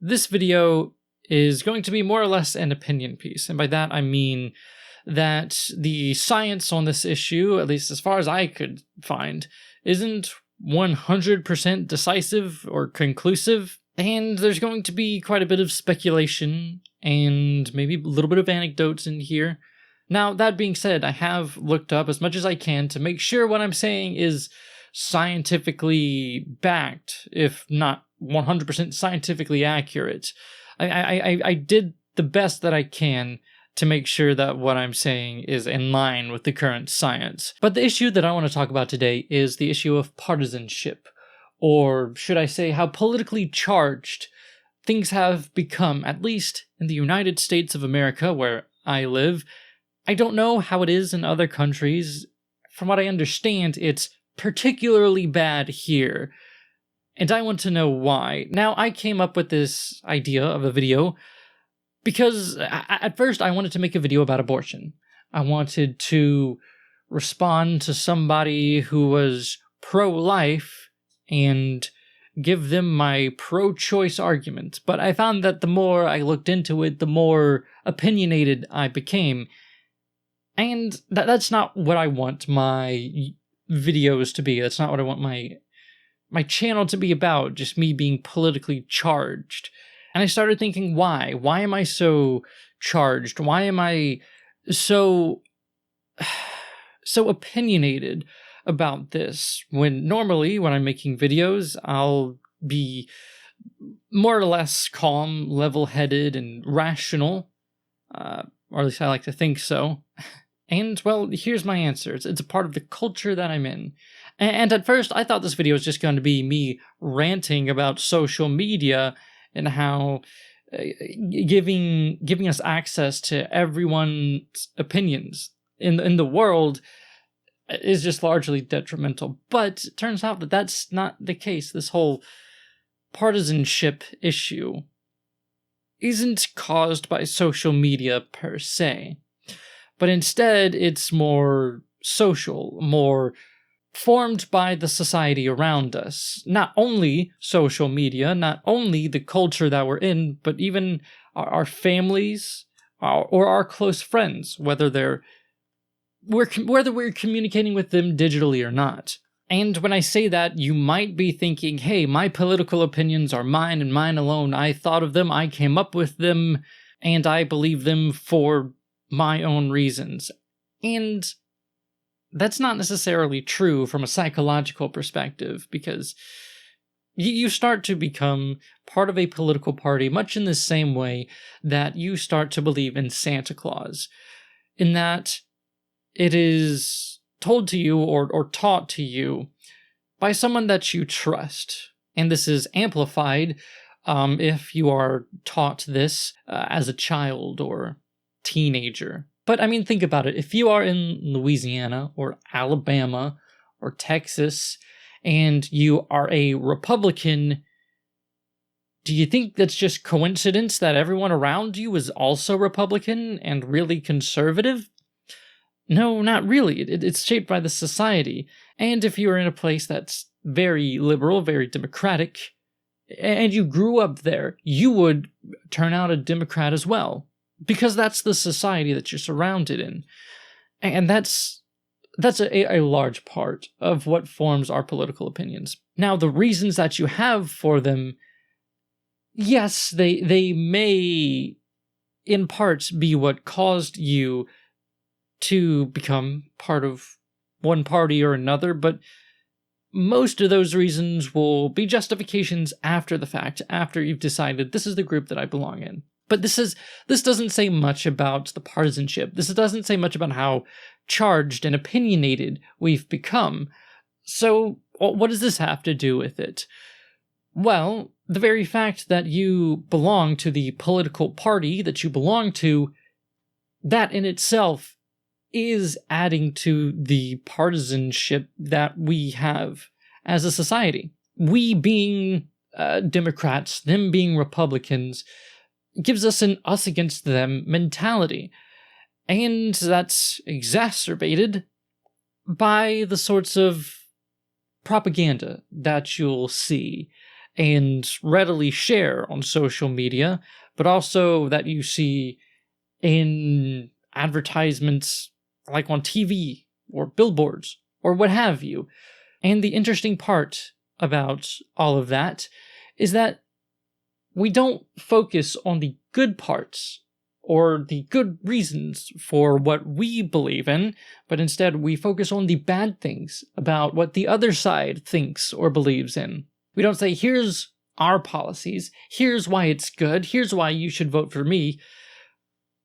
This video is going to be more or less an opinion piece, and by that I mean that the science on this issue, at least as far as I could find, isn't 100% decisive or conclusive, and there's going to be quite a bit of speculation and maybe a little bit of anecdotes in here. Now, that being said, I have looked up as much as I can to make sure what I'm saying is scientifically backed, if not 100% scientifically accurate. I did the best that I can to make sure that what I'm saying is in line with the current science. But the issue that I want to talk about today is the issue of partisanship, or should I say how politically charged things have become, at least in the United States of America, where I live. I don't know how it is in other countries. From what I understand, it's particularly bad here, and I want to know why. Now, I came up with this idea of a video because at first I wanted to make a video about abortion. I wanted to respond to somebody who was pro-life and give them my pro-choice argument, but I found that the more I looked into it, the more opinionated I became, and that's not what I want my videos to be. That's not what I want my channel to be about, just me being politically charged. And I started thinking, why? Why am I so charged? Why am I so opinionated about this, when normally when I'm making videos, I'll be more or less calm, level-headed, and rational, or at least I like to think so. And, well, here's my answer. It's a part of the culture that I'm in. And at first, I thought this video was just going to be me ranting about social media and how giving us access to everyone's opinions in the world is just largely detrimental. But it turns out that that's not the case. This whole partisanship issue isn't caused by social media per se, but instead it's more social, more formed by the society around us. Not only social media, not only the culture that we're in, but even our families or our close friends, whether we're communicating with them digitally or not. And when I say that, you might be thinking, hey, my political opinions are mine and mine alone. I thought of them, I came up with them, and I believe them for my own reasons. And that's not necessarily true from a psychological perspective, because you start to become part of a political party much in the same way that you start to believe in Santa Claus, in that it is told to you or taught to you by someone that you trust. And this is amplified if you are taught this as a child or teenager. But I mean, think about it. If you are in Louisiana or Alabama or Texas and you are a Republican, do you think that's just coincidence that everyone around you is also Republican and really conservative? No, not really. It's shaped by the society. And if you're in a place that's very liberal, very democratic, and you grew up there, you would turn out a Democrat as well, because that's the society that you're surrounded in. And that's a large part of what forms our political opinions. Now, the reasons that you have for them, yes, they may in parts be what caused you to become part of one party or another, but most of those reasons will be justifications after the fact, after you've decided this is the group that I belong in. But this doesn't say much about the partisanship. This doesn't say much about how charged and opinionated we've become. So what does this have to do with it? Well, the very fact that you belong to the political party that you belong to, that in itself is adding to the partisanship that we have as a society. We being Democrats, them being Republicans, gives us an us against them mentality. And that's exacerbated by the sorts of propaganda that you'll see and readily share on social media, but also that you see in advertisements like on TV or billboards or what have you. And the interesting part about all of that is that we don't focus on the good parts or the good reasons for what we believe in, but instead we focus on the bad things about what the other side thinks or believes in. We don't say, here's our policies, here's why it's good, here's why you should vote for me.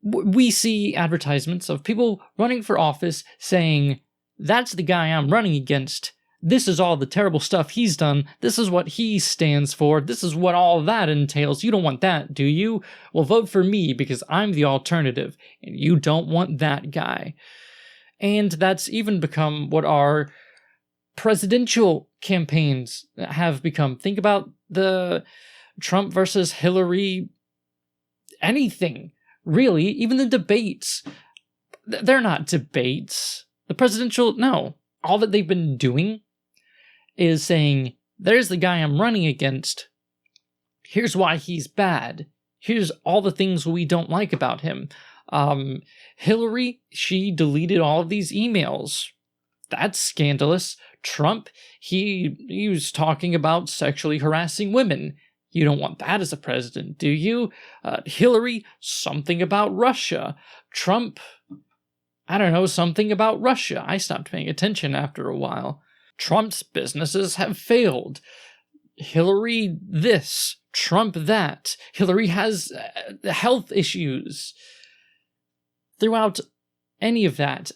We see advertisements of people running for office saying, that's the guy I'm running against. This is all the terrible stuff he's done. This is what he stands for. This is what all that entails. You don't want that, do you? Well, vote for me because I'm the alternative, and you don't want that guy. And that's even become what our presidential campaigns have become. Think about the Trump versus Hillary, anything, really, even the debates. They're not debates. The presidential, no. All that they've been doing is saying, there's the guy I'm running against. Here's why he's bad. Here's all the things we don't like about him. Hillary, she deleted all of these emails. That's scandalous. Trump, he was talking about sexually harassing women. You don't want that as a president, do you? Hillary, something about Russia. Trump, I don't know, something about Russia. I stopped paying attention after a while. Trump's businesses have failed. Hillary this, Trump that. Hillary has health issues. Throughout any of that,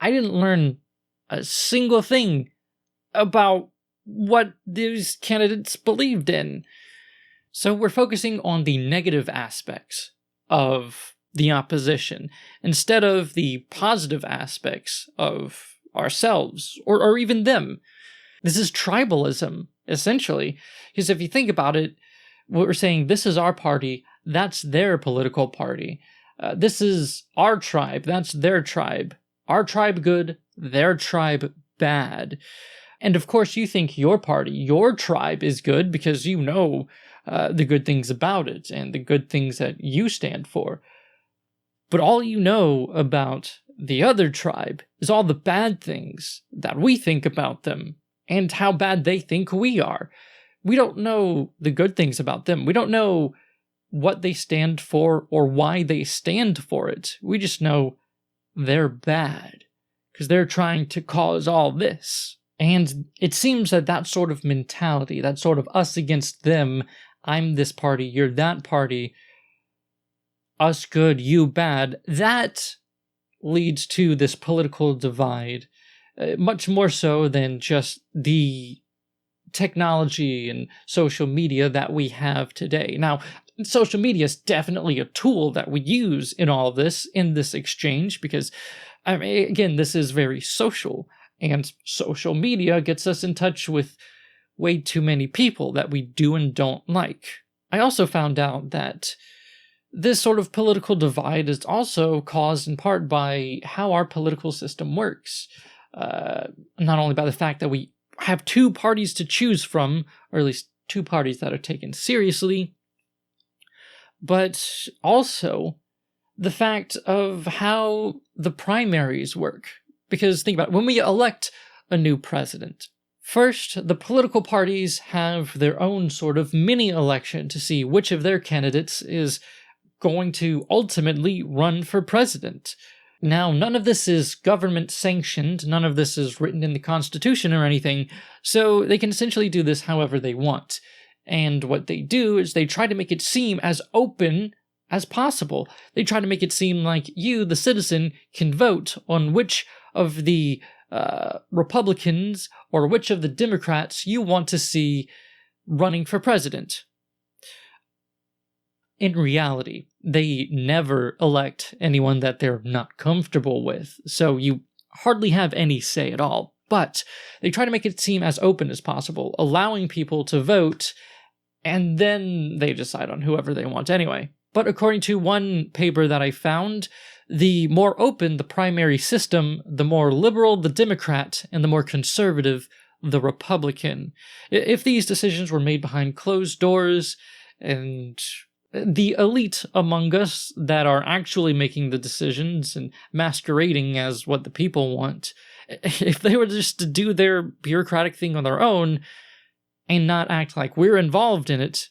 I didn't learn a single thing about what these candidates believed in. So we're focusing on the negative aspects of the opposition instead of the positive aspects of ourselves or even them. This is tribalism, essentially, because if you think about it, we're saying this is our party, that's their political party. This is our tribe, that's their tribe. Our tribe good, their tribe bad. And of course you think your party, your tribe is good because you know the good things about it and the good things that you stand for. But all you know about the other tribe is all the bad things that we think about them and how bad they think we are. We don't know the good things about them. We don't know what they stand for or why they stand for it. We just know they're bad because they're trying to cause all this. And it seems that that sort of mentality, that sort of us against them, I'm this party, you're that party, us good, you bad, that leads to this political divide, much more so than just the technology and social media that we have today. Now, social media is definitely a tool that we use in all of this, in this exchange, because, I mean, again, this is very social, and social media gets us in touch with way too many people that we do and don't like. I also found out that this sort of political divide is also caused in part by how our political system works. Not only by the fact that we have two parties to choose from, or at least two parties that are taken seriously, but also the fact of how the primaries work. Because think about it, when we elect a new president, first, the political parties have their own sort of mini-election to see which of their candidates is going to ultimately run for president. Now, none of this is government sanctioned, none of this is written in the Constitution or anything, so they can essentially do this however they want. And what they do is they try to make it seem as open as possible. They try to make it seem like you, the citizen, can vote on which of the Republicans or which of the Democrats you want to see running for president. In reality, they never elect anyone that they're not comfortable with, so you hardly have any say at all. But they try to make it seem as open as possible, allowing people to vote, and then they decide on whoever they want anyway. But according to one paper that I found, the more open the primary system, the more liberal the Democrat and the more conservative the Republican. If these decisions were made behind closed doors and the elite among us that are actually making the decisions and masquerading as what the people want, if they were just to do their bureaucratic thing on their own and not act like we're involved in it,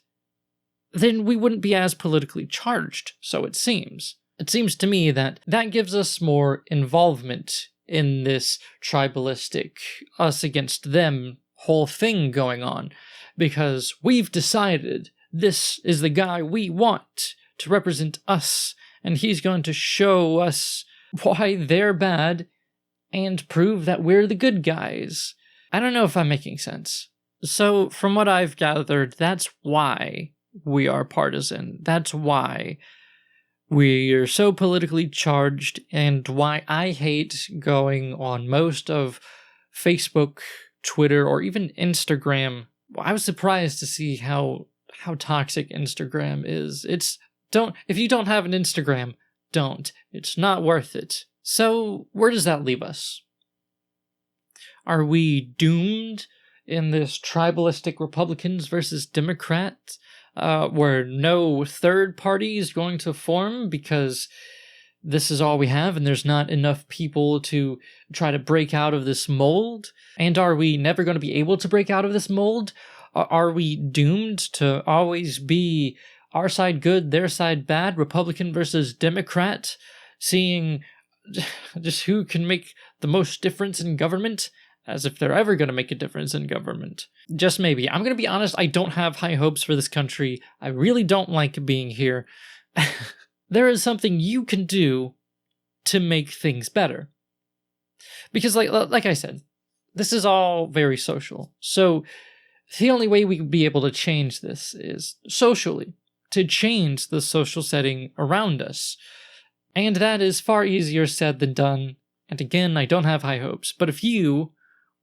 then we wouldn't be as politically charged, so it seems. It seems to me that that gives us more involvement in this tribalistic us against them whole thing going on, because we've decided this is the guy we want to represent us, and he's going to show us why they're bad and prove that we're the good guys. I don't know if I'm making sense. So, from what I've gathered, that's why we are partisan. That's why we are so politically charged, and why I hate going on most of Facebook, Twitter, or even Instagram. I was surprised to see how toxic Instagram is. If you don't have an Instagram, don't. It's not worth it. So, where does that leave us? Are we doomed in this tribalistic Republicans versus Democrats, where no third party is going to form because this is all we have and there's not enough people to try to break out of this mold? And are we never going to be able to break out of this mold? Are we doomed to always be our side good, their side bad, Republican versus Democrat, seeing just who can make the most difference in government, as if they're ever going to make a difference in government? Just maybe. I'm going to be honest, I don't have high hopes for this country. I really don't like being here. There is something you can do to make things better. Because like I said, this is all very social. So the only way we could be able to change this is socially, to change the social setting around us. And that is far easier said than done. And again, I don't have high hopes. But if you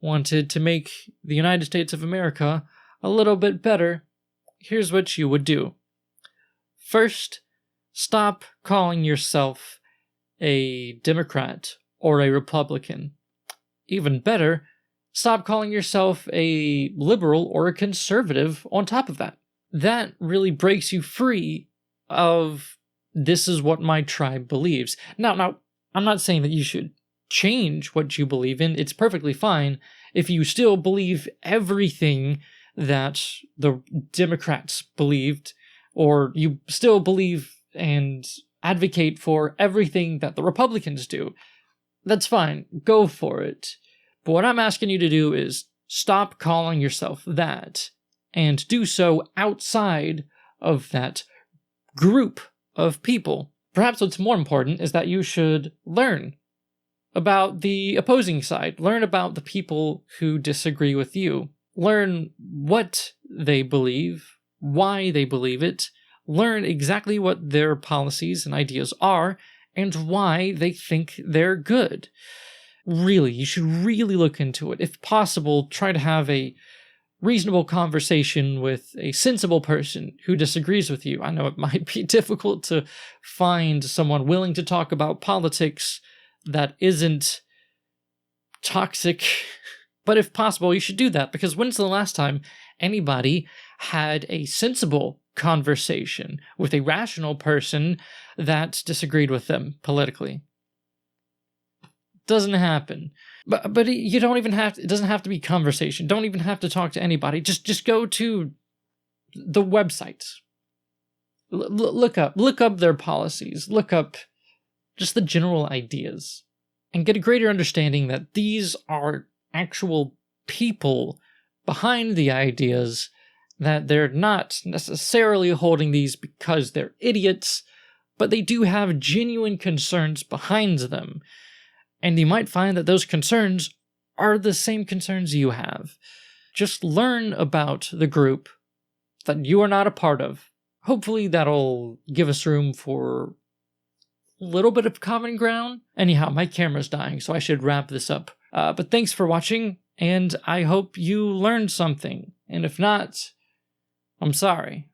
wanted to make the United States of America a little bit better, here's what you would do. First, stop calling yourself a Democrat or a Republican. Even better, stop calling yourself a liberal or a conservative on top of that. That really breaks you free of this is what my tribe believes. Now, I'm not saying that you should change what you believe in. It's perfectly fine if you still believe everything that the Democrats believed, or you still believe and advocate for everything that the Republicans do. That's fine. Go for it. But what I'm asking you to do is stop calling yourself that, and do so outside of that group of people. Perhaps what's more important is that you should learn about the opposing side. Learn about the people who disagree with you. Learn what they believe, why they believe it. Learn exactly what their policies and ideas are, and why they think they're good. Really, you should really look into it. If possible, try to have a reasonable conversation with a sensible person who disagrees with you. I know it might be difficult to find someone willing to talk about politics that isn't toxic, but if possible, you should do that, because when's the last time anybody had a sensible conversation with a rational person that disagreed with them politically? Doesn't happen. But you don't even have to, it doesn't have to be conversation. Don't even have to talk to anybody. Just go to the website. Look up their policies. Look up just the general ideas, and get a greater understanding that these are actual people behind the ideas, that they're not necessarily holding these because they're idiots, but they do have genuine concerns behind them. And you might find that those concerns are the same concerns you have. Just learn about the group that you are not a part of. Hopefully that'll give us room for a little bit of common ground. Anyhow, my camera's dying, so I should wrap this up. But thanks for watching, and I hope you learned something. And if not, I'm sorry.